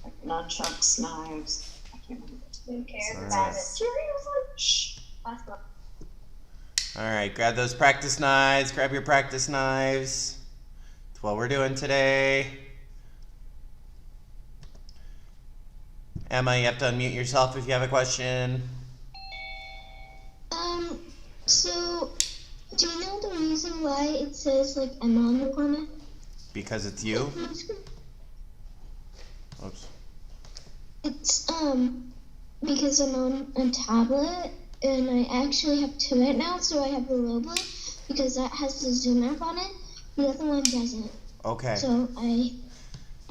Like nunchucks, knives. I can't remember. Who cares All about right. it? Seriously? Shh. All right, grab those practice knives. Grab your practice knives. That's what we're doing today. Emma, you have to unmute yourself if you have a question. So, do you know the reason why it says, like, Emma on the corner? Because it's you? Oops. It's, because I'm on a tablet, and I actually have two right now, so I have the Robo, because that has the Zoom app on it. The other one doesn't. Okay. So, I'm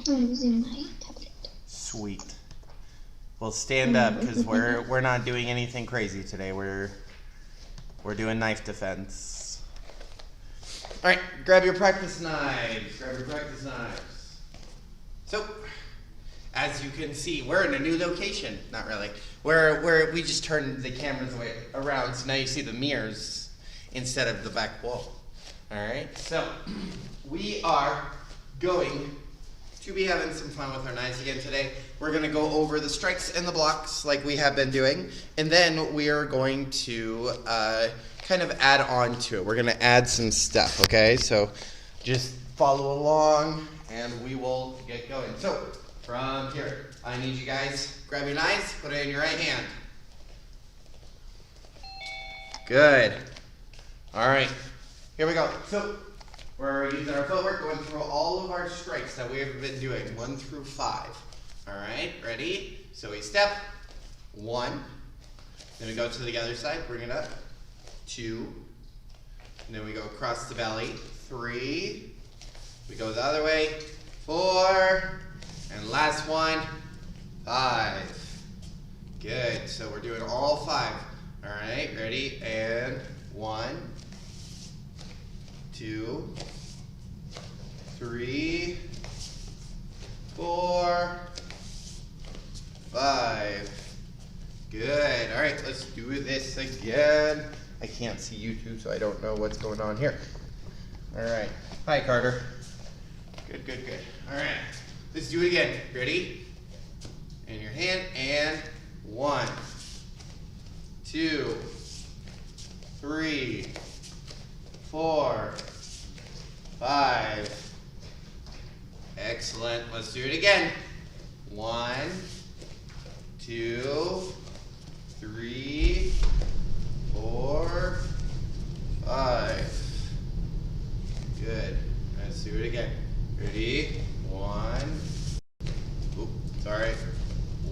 using my tablet. Sweet. Well, stand up, because we're not doing anything crazy today. We're doing knife defense. All right, grab your practice knives. Grab your practice knives. So, as you can see, we're in a new location. Not really. We just turned the cameras around, so now you see the mirrors instead of the back wall. All right. So, we are going to be having some fun with our knives again today. We're going to go over the strikes and the blocks like we have been doing, and then we are going to kind of add on to it. We're going to add some stuff, okay? So just follow along, and we will get going. So from here, I need you guys, grab your knives, put it in your right hand. Good. All right, here we go. So we're using our footwork, going through all of our strikes that we have been doing, 1 through 5. All right, ready? So we step, 1. Then we go to the other side, bring it up, 2. And then we go across the belly, 3. We go the other way, 4. And last one, 5. Good, so we're doing all 5. All right, ready? And 1, 2, 3, 4, 5. Good. All right, let's do this again. I can't see YouTube, so I don't know what's going on here. All right. Hi, Carter. Good, good, good. All right, let's do it again. Ready? In your hand, and 1, 2, 3, 4, 5. Excellent. Let's do it again. 1, 2, 3, 4, 5. Good. Let's do it again. Ready? 1. Oops, sorry.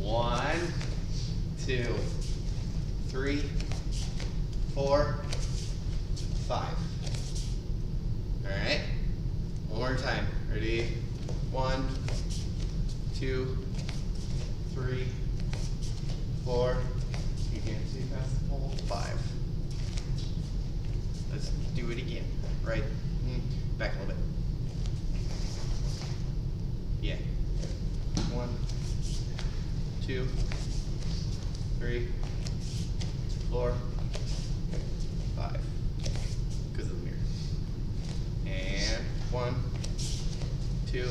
1, 2, 3, 4, 5. All right. One more time. Ready? 1, 2, 3, 4. You can't see past the pole. 5. Let's do it again. Right. Back a little bit. Yeah. 1, 2, 3, 4, 5. Because of the mirror. And 1, 2,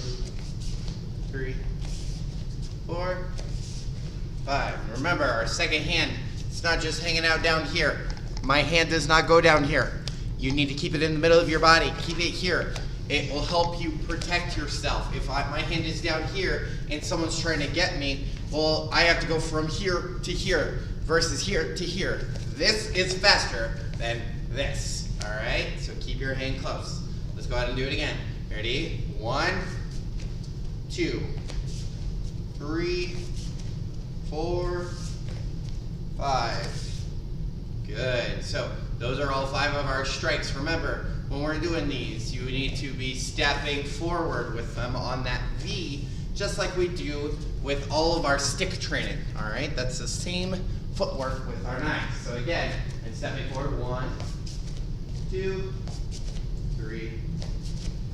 3, 4, 5. And remember, our second hand, it's not just hanging out down here. My hand does not go down here. You need to keep it in the middle of your body. Keep it here. It will help you protect yourself. If my hand is down here and someone's trying to get me, well, I have to go from here to here versus here to here. This is faster than this, all right? So keep your hand close. Let's go ahead and do it again. Ready? 1, 2, 3, 4, 5. Good. So those are all 5 of our strikes. Remember, when we're doing these, you need to be stepping forward with them on that V, just like we do with all of our stick training. All right? That's the same footwork with our knives. So again, I'm stepping forward. 1, 2, 3,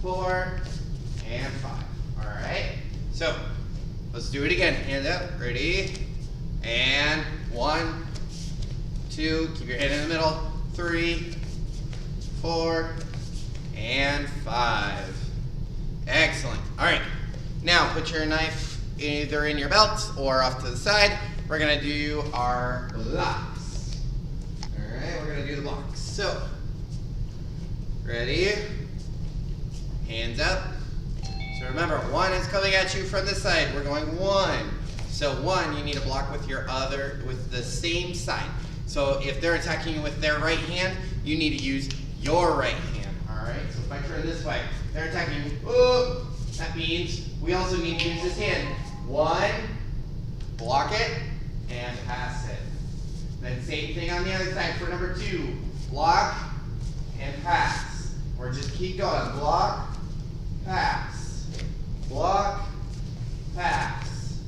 4, and 5. All right? So let's do it again. Hand up. Ready? And 1, 2. Keep your hand in the middle. 3, 4, and 5. Excellent. All right. Now put your knife either in your belt or off to the side, we're gonna do our blocks. All right, we're gonna do the blocks. So, ready? Hands up. So remember, one is coming at you from this side. We're going one. So one, you need to block with with the same side. So if they're attacking you with their right hand, you need to use your right hand. All right. So if I turn this way, they're attacking you. Oh, that means we also need to use this hand. One, block it, and pass it. Then same thing on the other side for number two. Block and pass. Or just keep going. Block, pass. Block, pass.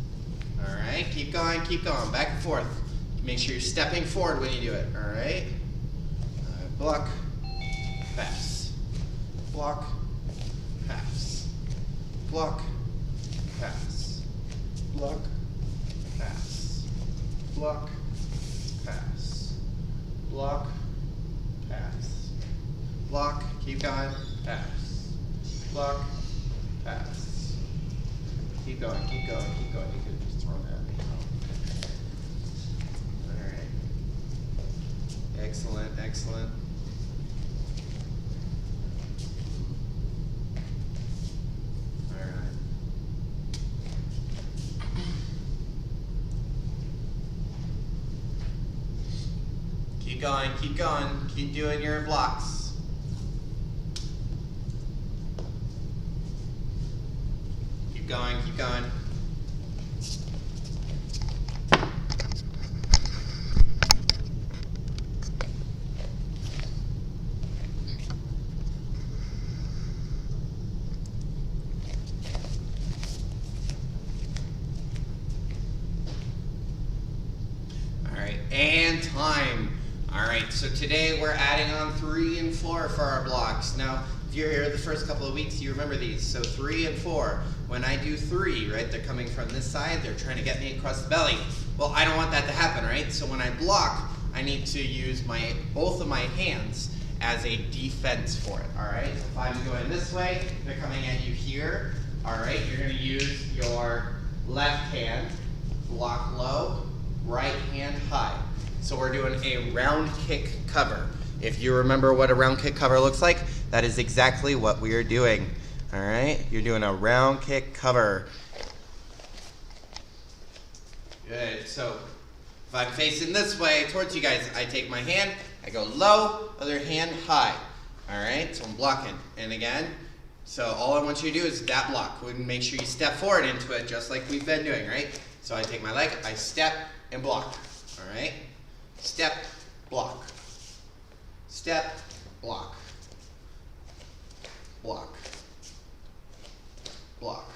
All right, keep going, back and forth. Make sure you're stepping forward when you do it, all right? Block, pass. Block, pass. Block, pass. Block, pass. Block, pass. Block, pass. Block, keep going, pass. Block, pass. Keep going. You could just throw that at me. All right. Excellent. All right. Keep going. Keep doing your blocks. Keep going. All right, and time. All right, so today we're adding on 3 and 4 for our blocks. Now, if you're here the first couple of weeks, you remember these. So 3 and 4. When I do 3, right, they're coming from this side, they're trying to get me across the belly. Well, I don't want that to happen, right? So when I block, I need to use both of my hands as a defense for it, all right? So if I'm going this way, they're coming at you here, all right? You're gonna use your left hand, block low, right hand high. So we're doing a round kick cover. If you remember what a round kick cover looks like, that is exactly what we are doing. All right, you're doing a round kick cover. Good, so if I'm facing this way towards you guys, I take my hand, I go low, other hand high. All right, so I'm blocking. And again, so all I want you to do is that block. Make sure you step forward into it just like we've been doing, right? So I take my leg, I step and block, all right? Step, block. Step, block. Block. Block.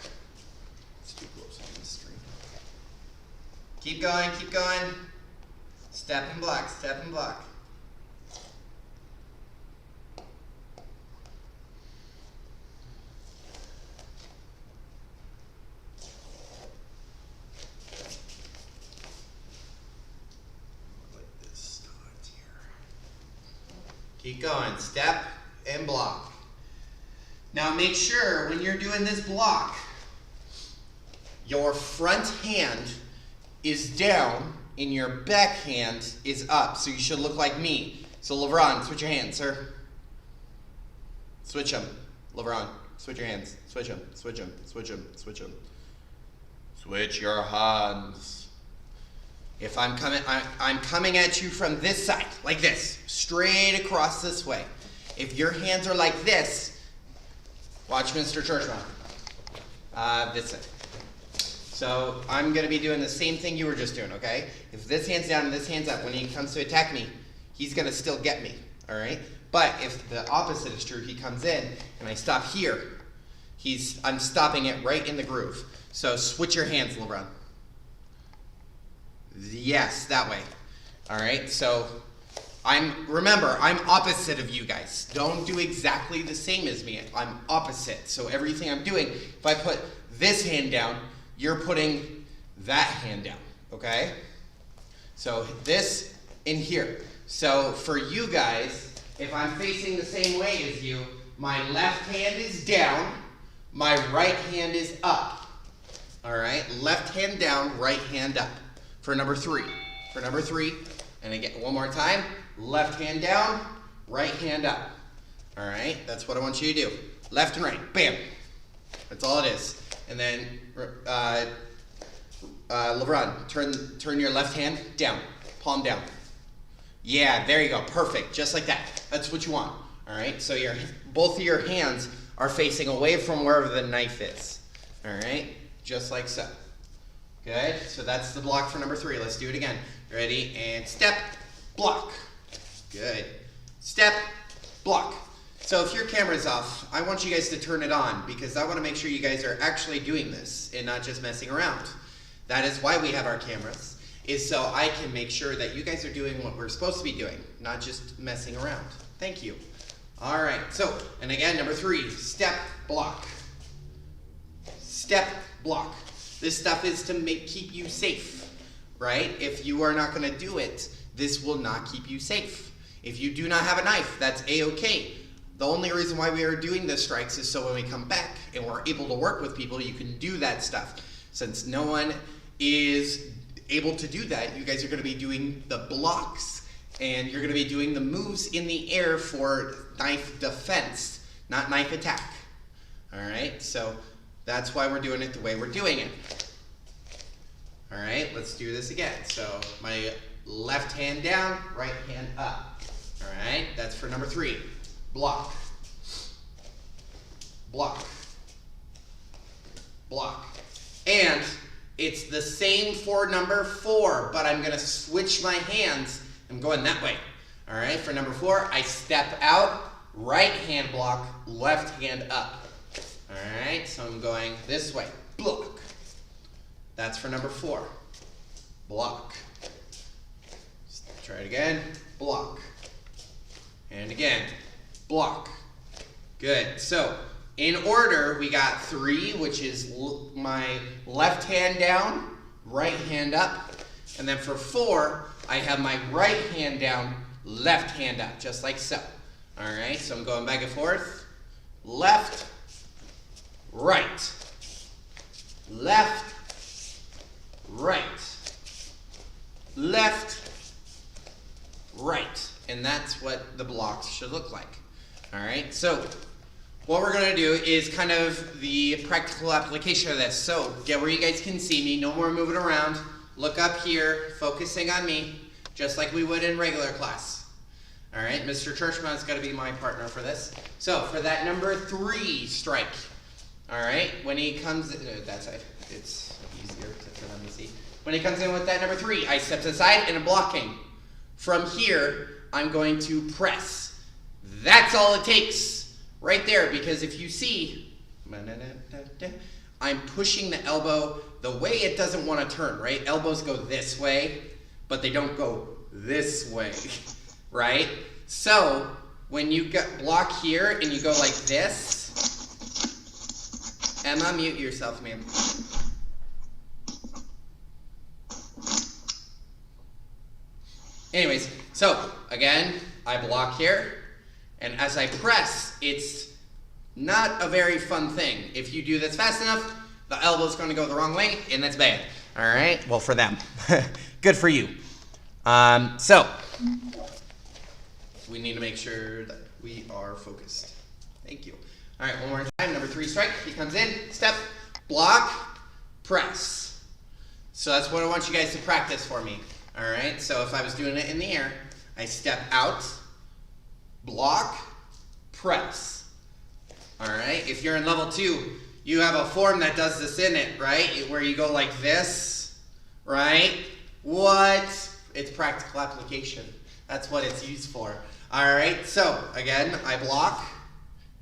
It's too close on the screen. Keep going. Step and block, step and block. Like this starts here. Keep going, step and block. Now make sure when you're doing this block, your front hand is down and your back hand is up. So you should look like me. So LeBron, switch your hands, sir. Switch them. LeBron, switch your hands. Switch them. Switch them. Switch them. Switch them. Switch your hands. If I'm coming at you from this side, like this, straight across this way. If your hands are like this, watch Mr. Churchman. This side. So I'm going to be doing the same thing you were just doing, okay? If this hand's down and this hand's up, when he comes to attack me, he's going to still get me, all right? But if the opposite is true, he comes in and I stop here, I'm stopping it right in the groove. So switch your hands, LeBron. Yes, that way. All right, so remember, I'm opposite of you guys. Don't do exactly the same as me. I'm opposite. So everything I'm doing, if I put this hand down, you're putting that hand down, okay? So this in here. So for you guys, if I'm facing the same way as you, my left hand is down, my right hand is up. All right, left hand down, right hand up. For number 3. For number 3, and again, one more time, left hand down, right hand up. All right, that's what I want you to do. Left and right, bam. That's all it is. And then, LeBron, turn your left hand down, palm down. Yeah, there you go, perfect, just like that. That's what you want. All right, so both of your hands are facing away from wherever the knife is. All right, just like so. Good, so that's the block for number 3. Let's do it again. Ready, and step, block. Good. Step, block. So if your camera's off, I want you guys to turn it on because I want to make sure you guys are actually doing this and not just messing around. That is why we have our cameras, is so I can make sure that you guys are doing what we're supposed to be doing, not just messing around. Thank you. All right, so, and again, number 3, step, block. Step, block. This stuff is to keep you safe, right? If you are not going to do it, this will not keep you safe. If you do not have a knife, that's A-okay. The only reason why we are doing the strikes is so when we come back and we're able to work with people, you can do that stuff. Since no one is able to do that, you guys are going to be doing the blocks and you're going to be doing the moves in the air for knife defense, not knife attack. All right, so that's why we're doing it the way we're doing it. All right, let's do this again. So my left hand down, right hand up. All right, that's for number 3. Block. Block. Block. And it's the same for number 4, but I'm going to switch my hands. I'm going that way. All right, for number 4, I step out, right hand block, left hand up. All right, so I'm going this way. Block. That's for number 4. Block. Try it again. Block. And again. Block. Good. So, in order, we got 3, which is my left hand down, right hand up. And then for 4, I have my right hand down, left hand up, just like so. All right, so I'm going back and forth. Left, right. Left, right. Left, right. And that's what the blocks should look like. All right, so what we're gonna do is kind of the practical application of this. So get where you guys can see me, no more moving around. Look up here, focusing on me, just like we would in regular class. All right, Mr. Churchman's gotta be my partner for this. So for that number 3 strike, all right, when he comes, that side, it's easier to let me see. When he comes in with that number 3, I step aside and I'm blocking. From here, I'm going to press. That's all it takes right there, because if you see, I'm pushing the elbow the way it doesn't want to turn, right? Elbows go this way, but they don't go this way, right? So when you block here and you go like this, Emma, mute yourself, ma'am. Anyways, so again, I block here. And as I press, it's not a very fun thing. If you do this fast enough, the elbow's going to go the wrong way, and that's bad. All right? Well, for them. Good for you. So, we need to make sure that we are focused. Thank you. All right, one more time. Number 3 strike. He comes in. Step, block, press. So that's what I want you guys to practice for me. All right? So if I was doing it in the air, I step out, block, press. All right, if you're in level 2, you have a form that does this in it, right? Where you go like this, right? What? It's practical application. That's what it's used for. All right, so again, I block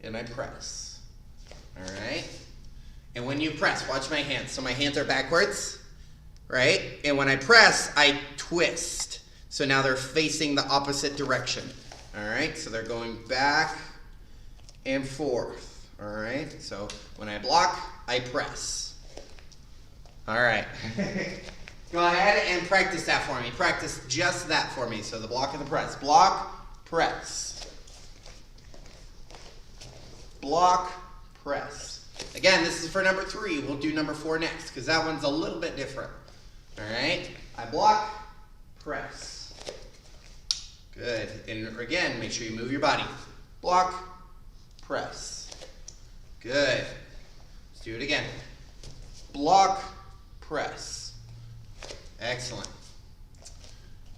and I press. All right, and when you press, watch my hands. So my hands are backwards, right? And when I press, I twist. So now they're facing the opposite direction. All right, so they're going back and forth. All right, so when I block, I press. All right. Go ahead and practice that for me. Practice just that for me. So the block and the press. Block, press. Block, press. Again, this is for number 3. We'll do number 4 next because that one's a little bit different. All right, I block, press. Good, and again, make sure you move your body. Block, press. Good. Let's do it again. Block, press. Excellent.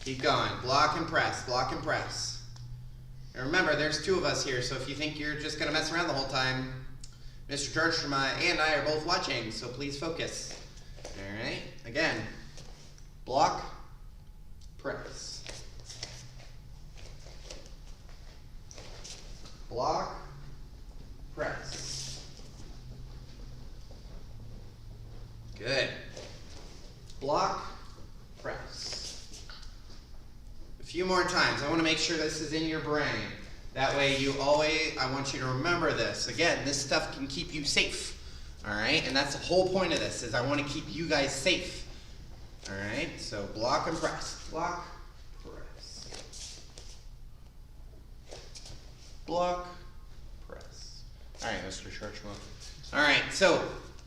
Keep going. Block and press, block and press. And remember, there's 2 of us here, so if you think you're just going to mess around the whole time, Mr. Georgstrom and I are both watching, so please focus. All right, again. Block, press. Block, press. Good. Block, press. A few more times. I want to make sure this is in your brain. That way I want you to remember this. Again, this stuff can keep you safe. All right? And that's the whole point of this, is I want to keep you guys safe. All right? So block and press. Block, press. Block, press. All right, Mr. Churchman. All right, so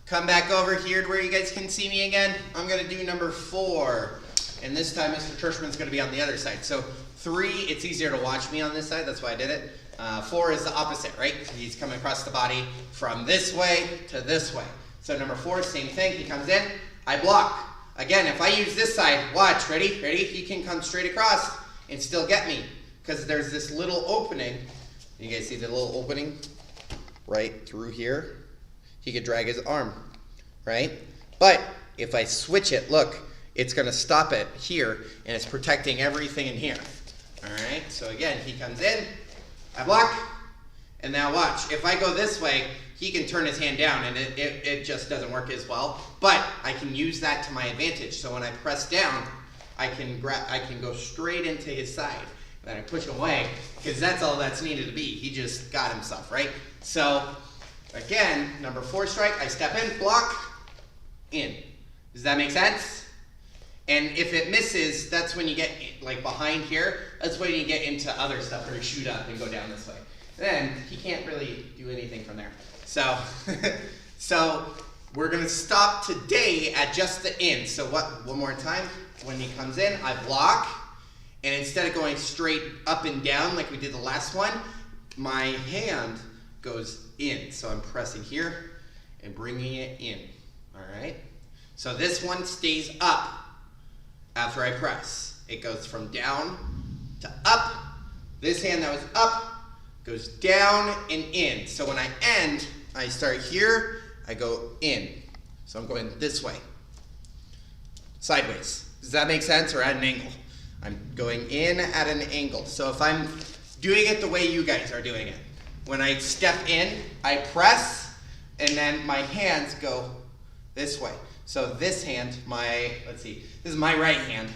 come back over here to where you guys can see me again. I'm going to do number 4. And this time, Mr. Churchman's going to be on the other side. So 3, it's easier to watch me on this side. That's why I did it. 4 is the opposite, right? He's coming across the body from this way to this way. So number 4, same thing. He comes in. I block. Again, if I use this side, watch. Ready? Ready? He can come straight across and still get me because there's this little opening. You guys see the little opening right through here? He could drag his arm, right? But if I switch it, look, it's going to stop it here, and it's protecting everything in here. All right, so again, he comes in, I block, and now watch. If I go this way, he can turn his hand down, and it just doesn't work as well. But I can use that to my advantage. So when I press down, I can go straight into his side. And then I push him away, because that's all that's needed to be. He just got himself, right? So again, number 4 strike, I step in, block, in. Does that make sense? And if it misses, that's when you get like behind here. That's when you get into other stuff where you shoot up and go down this way. Then he can't really do anything from there. So, so we're gonna stop today at just the in. So one more time. When he comes in, I block, and instead of going straight up and down like we did the last one, my hand goes in. So I'm pressing here and bringing it in. All right. So this one stays up. After I press, it goes from down to up. This hand that was up goes down and in. So when I end, I start here, I go in. So I'm going this way, sideways. Does that make sense? Or at an angle? I'm going in at an angle. So if I'm doing it the way you guys are doing it, when I step in, I press, and then my hands go this way. So this hand, this is my right hand,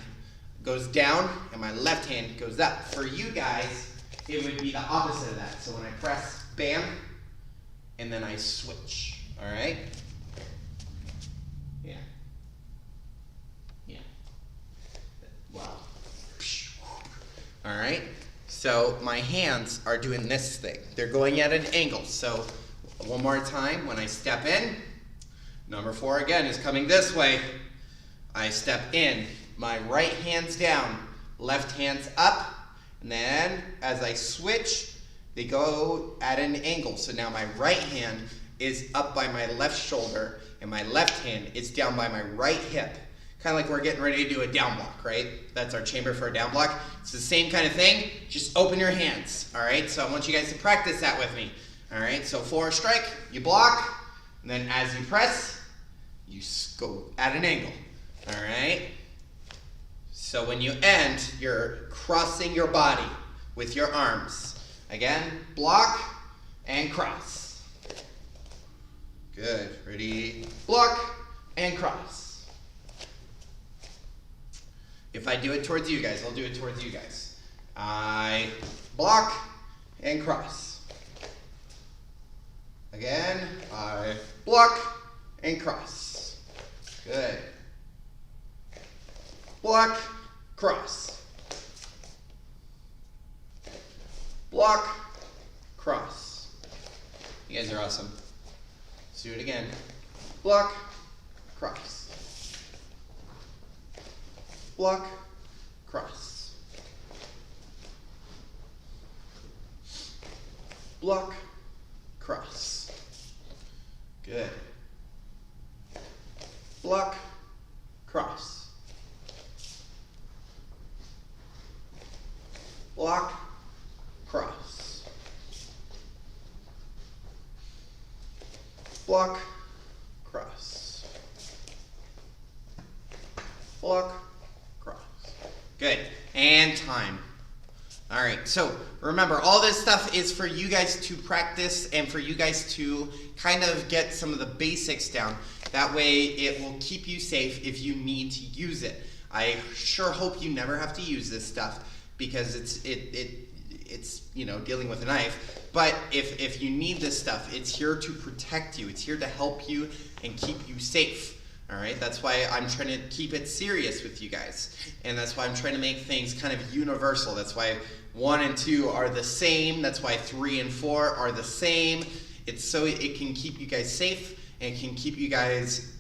goes down, and my left hand goes up. For you guys, it would be the opposite of that. So when I press, bam, and then I switch. All right? Yeah. Yeah. Wow. All right? So my hands are doing this thing. They're going at an angle. So one more time, when I step in, number 4 again is coming this way. I step in, my right hand's down, left hand's up, and then as I switch, they go at an angle. So now my right hand is up by my left shoulder, and my left hand is down by my right hip. Kind of like we're getting ready to do a down block, right? That's our chamber for a down block. It's the same kind of thing, just open your hands, all right? So I want you guys to practice that with me, all right? So 4 strike, you block, and then as you press, you go at an angle, all right? So when you end, you're crossing your body with your arms. Again, block and cross. Good, ready? Block and cross. If I do it towards you guys, I'll do it towards you guys. I block and cross. Again, I block and cross. Good. Block, cross. Block, cross. You guys are awesome. do it again. Block, cross. Block, cross. Block, cross. Good. Block, cross. Block, cross. Block, cross. Block, cross. Good. And time. All right, so remember, all this stuff is for you guys to practice and for you guys to kind of get some of the basics down. That way it will keep you safe if you need to use it. I sure hope you never have to use this stuff because it's dealing with a knife. But if you need this stuff, it's here to protect you. It's here to help you and keep you safe. All right, that's why I'm trying to keep it serious with you guys. And that's why I'm trying to make things kind of universal. That's why 1 and 2 are the same. That's why 3 and 4 are the same. It's so it can keep you guys safe and it can keep you guys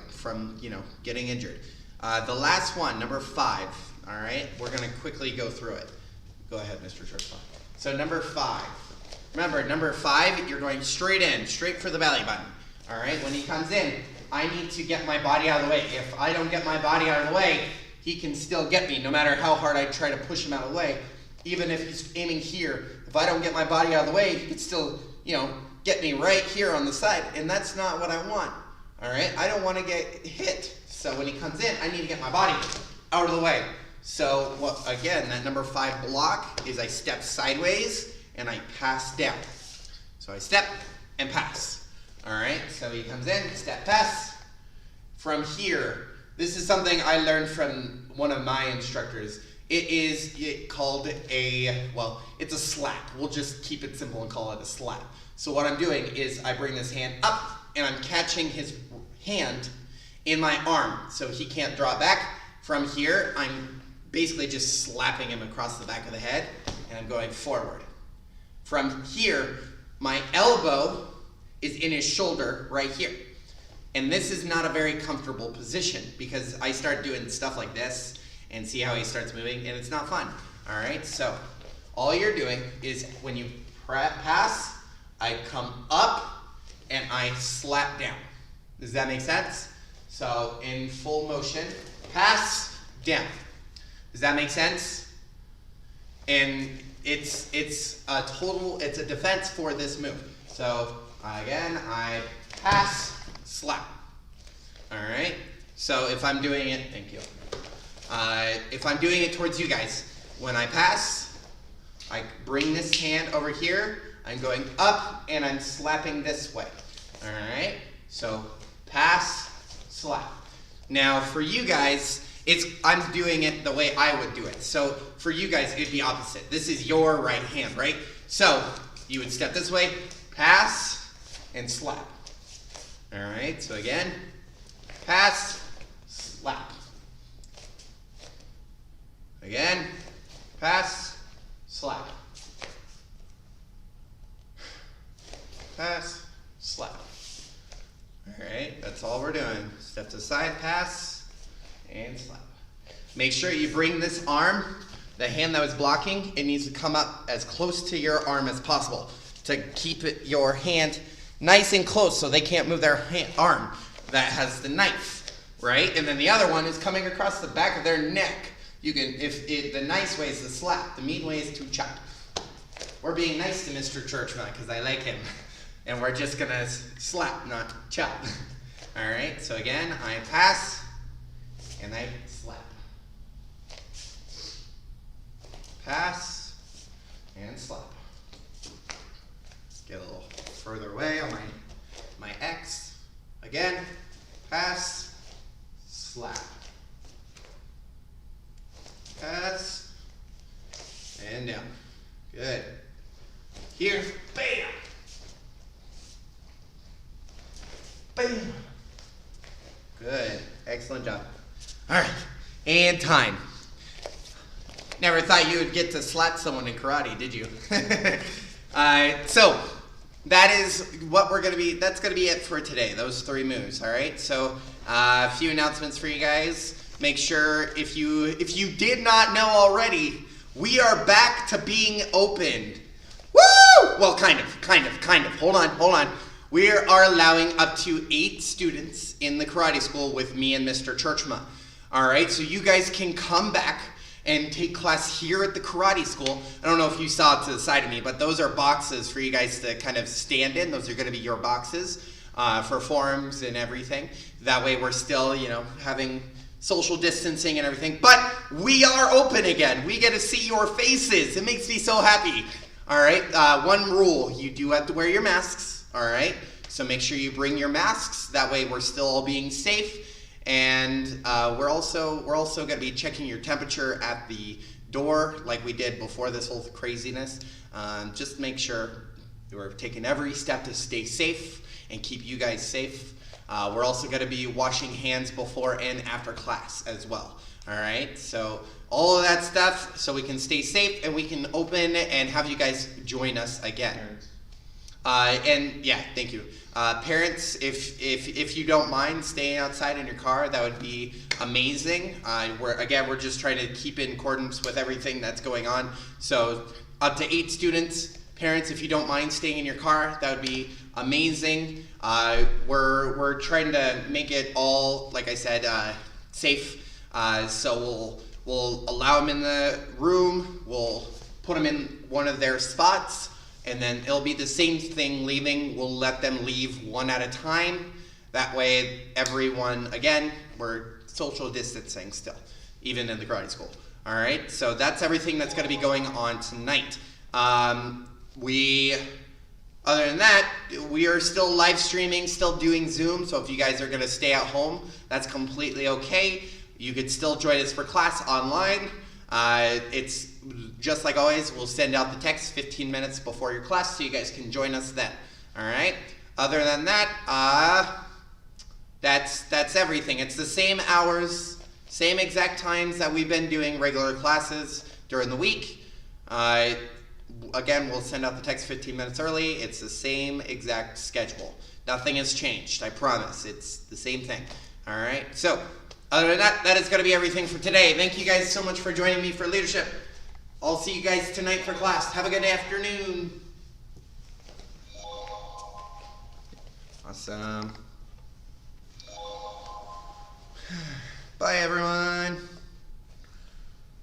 from getting injured. The last one, number 5. All right, we're gonna quickly go through it. Go ahead, Mr. Church. So number 5. Remember, number 5, you're going straight in, straight for the belly button. All right, when he comes in, I need to get my body out of the way. If I don't get my body out of the way, he can still get me, no matter how hard I try to push him out of the way. Even if he's aiming here, if I don't get my body out of the way, he can still, get me right here on the side. And that's not what I want, all right? I don't want to get hit. So when he comes in, I need to get my body out of the way. So, again, that number 5 block is I step sideways and I pass down. So I step and pass. All right, so he comes in, step, pass. From here, this is something I learned from one of my instructors. It is called it's a slap. We'll just keep it simple and call it a slap. So what I'm doing is I bring this hand up and I'm catching his hand in my arm so he can't draw it back. From here, I'm basically just slapping him across the back of the head and I'm going forward. From here, my elbow is in his shoulder right here. And this is not a very comfortable position because I start doing stuff like this and see how he starts moving and it's not fun. All right, so all you're doing is when you pass, I come up and I slap down. Does that make sense? So in full motion, pass, down. Does that make sense? And it's a defense for this move. So again, I pass, slap. All right. So if I'm doing it, thank you. If I'm doing it towards you guys, when I pass, I bring this hand over here. I'm going up and I'm slapping this way. All right. So pass, slap. Now for you guys, I'm doing it the way I would do it. So for you guys, it'd be opposite. This is your right hand, right? So you would step this way, pass, and slap. All right, so again, pass, slap. Again, pass, slap. Pass, slap. All right, that's all we're doing. Step to the side, pass, and slap. Make sure you bring this arm, the hand that was blocking, it needs to come up as close to your arm as possible to keep your hand nice and close so they can't move their arm that has the knife, right? And then the other one is coming across the back of their neck. You can, the nice way is to slap, the mean way is to chop. We're being nice to Mr. Churchman because I like him. And we're just gonna slap, not chop. All right, so again, I pass and I slap. Pass and slap. Get a little further away on my X. Again, pass, slap. Pass, and down. Good. Here, bam. Bam. Good. Excellent job. All right, and time. Never thought you would get to slap someone in karate, did you? So, that is what we're gonna be. That's gonna be it for today. Those 3 moves. All right. So a few announcements for you guys. Make sure if you did not know already, we are back to being opened. Woo! Well, kind of. Hold on. We are allowing up to 8 students in the karate school with me and Mr. Churchma. All right. So you guys can come back and take class here at the karate school. I don't know if you saw it to the side of me, but those are boxes for you guys to kind of stand in. Those are gonna be your boxes for forms and everything. That way we're still, having social distancing and everything, but we are open again. We get to see your faces. It makes me so happy. All right, one rule, you do have to wear your masks, all right? So make sure you bring your masks. That way we're still all being safe. And we're also going to be checking your temperature at the door like we did before this whole craziness. Just make sure we're taking every step to stay safe and keep you guys safe. We're also going to be washing hands before and after class as well. All right, so all of that stuff so we can stay safe and we can open and have you guys join us again. And yeah, thank you. Parents, if you don't mind staying outside in your car, that would be amazing. We're just trying to keep in accordance with everything that's going on. So up to 8 students. Parents, if you don't mind staying in your car, that would be amazing. We're trying to make it all, like I said, safe. So we'll allow them in the room. We'll put them in one of their spots. And then it'll be the same thing leaving. We'll let them leave one at a time. That way, everyone, again, we're social distancing still, even in the karate school. All right, so that's everything that's gonna be going on tonight. Other than that, we are still live streaming, still doing Zoom. So if you guys are gonna stay at home, that's completely okay. You could still join us for class online. It's just like always, we'll send out the text 15 minutes before your class so you guys can join us then. All right. Other than that, that's everything. It's the same hours, same exact times that we've been doing regular classes during the week. Again, we'll send out the text 15 minutes early. It's the same exact schedule. Nothing has changed, I promise. It's the same thing. All right. So other than that, that is going to be everything for today. Thank you guys so much for joining me for leadership. I'll see you guys tonight for class. Have a good afternoon. Awesome. Bye, everyone.